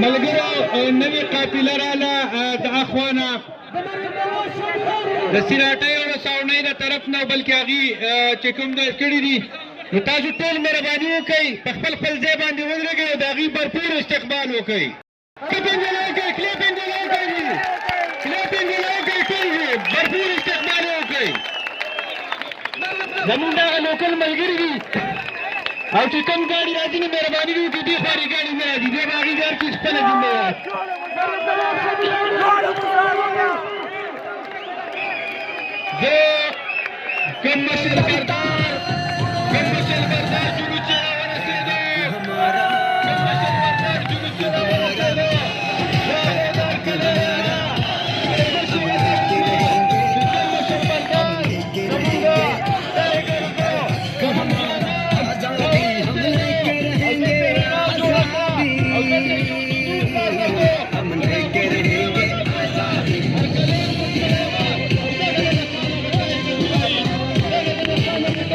ملګرو نوې قافله راله د اخوانه د سراټۍ او د ساونۍ د طرف نه بلکې هغې چې کوم د کړي دي نو تاسو ټول مهرباني وکئ په خپل خپل ځای باندې ودرېږئ او د هغې بھرپور استقبال وکئ. کلیپینګونه وکئ کلیپینګونه وکئ کلیپینګونه وکئ ټول بھرپور استقبال وکئ. زمونږ دغه لوکل ملګري دي او چې کوم ګاډي راځي نو مهرباني دې وکړي دې خوارې ګاډي نه راځي دې به هغې ګار کې خپله ذمهوار. زه کوم مشر کردار